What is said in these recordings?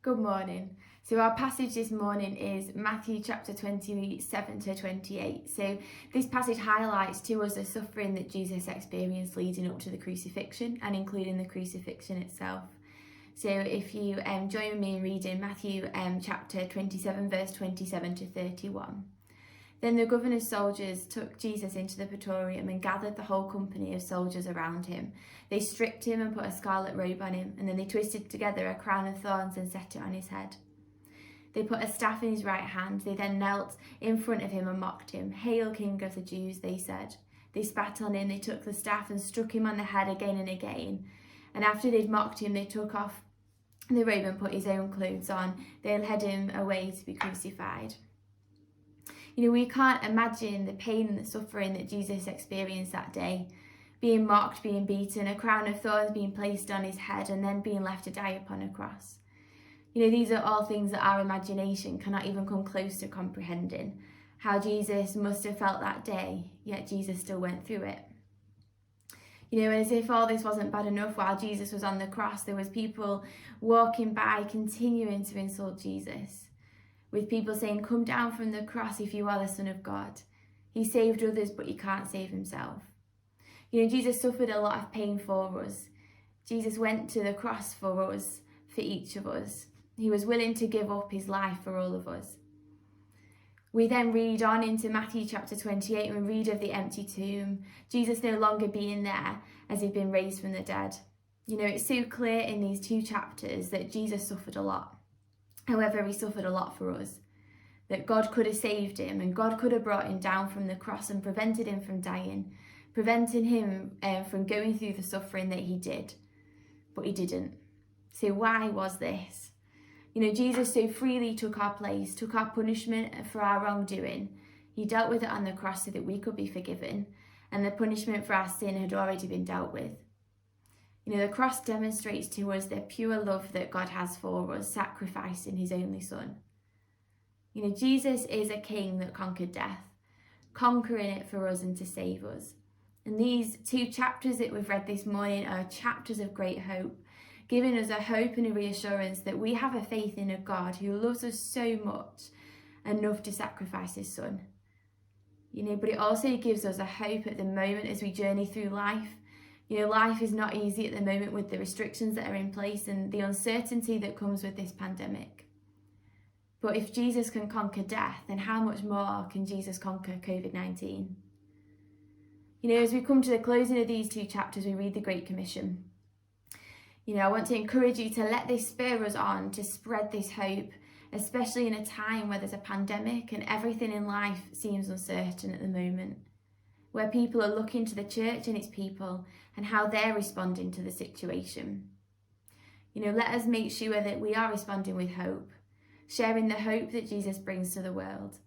Good morning. So our passage this morning is Matthew chapter 27 to 28. So this passage highlights to us the suffering that Jesus experienced leading up to the crucifixion and including the crucifixion itself. So if you join me in reading Matthew chapter 27 verse 27 to 31. Then the governor's soldiers took Jesus into the praetorium and gathered the whole company of soldiers around him. They stripped him and put a scarlet robe on him, and then they twisted together a crown of thorns and set it on his head. They put a staff in his right hand. They then knelt in front of him and mocked him. "Hail, King of the Jews," they said. They spat on him, they took the staff and struck him on the head again and again. And after they'd mocked him, they took off the robe and put his own clothes on. They led him away to be crucified. We can't imagine the pain and the suffering that Jesus experienced that day. Being mocked, being beaten, a crown of thorns being placed on his head, and then being left to die upon a cross. These are all things that our imagination cannot even come close to comprehending. How Jesus must have felt that day, yet Jesus still went through it. As if all this wasn't bad enough, while Jesus was on the cross, there was people walking by continuing to insult Jesus, with people saying, "Come down from the cross if you are the Son of God. He saved others, but he can't save himself." Jesus suffered a lot of pain for us. Jesus went to the cross for us, for each of us. He was willing to give up his life for all of us. We then read on into Matthew chapter 28 and read of the empty tomb, Jesus no longer being there as he'd been raised from the dead. It's so clear in these two chapters that Jesus suffered a lot. However, he suffered a lot for us, that God could have saved him and God could have brought him down from the cross and prevented him from dying, preventing him from going through the suffering that he did, but he didn't. So why was this? Jesus so freely took our place, took our punishment for our wrongdoing. He dealt with it on the cross so that we could be forgiven, and the punishment for our sin had already been dealt with. The cross demonstrates to us the pure love that God has for us, sacrificing his only Son. Jesus is a king that conquered death, conquering it for us and to save us. And these two chapters that we've read this morning are chapters of great hope, giving us a hope and a reassurance that we have a faith in a God who loves us so much, enough to sacrifice his Son. But it also gives us a hope at the moment as we journey through life. Life is not easy at the moment with the restrictions that are in place and the uncertainty that comes with this pandemic. But if Jesus can conquer death, then how much more can Jesus conquer COVID-19? As we come to the closing of these two chapters, we read the Great Commission. I want to encourage you to let this spur us on to spread this hope, especially in a time where there's a pandemic and everything in life seems uncertain at the moment, where people are looking to the church and its people and how they're responding to the situation. Let us make sure that we are responding with hope, sharing the hope that Jesus brings to the world,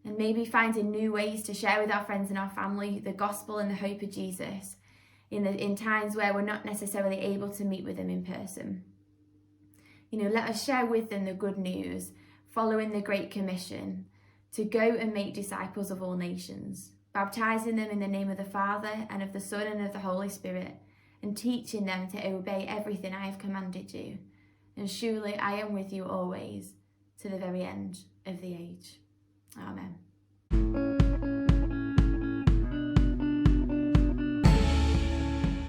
and maybe finding new ways to share with our friends and our family the gospel and the hope of Jesus in times where we're not necessarily able to meet with them in person. Let us share with them the good news, following the Great Commission, to go and make disciples of all nations, baptizing them in the name of the Father and of the Son and of the Holy Spirit, and teaching them to obey everything I have commanded you. And surely I am with you always, to the very end of the age. Amen.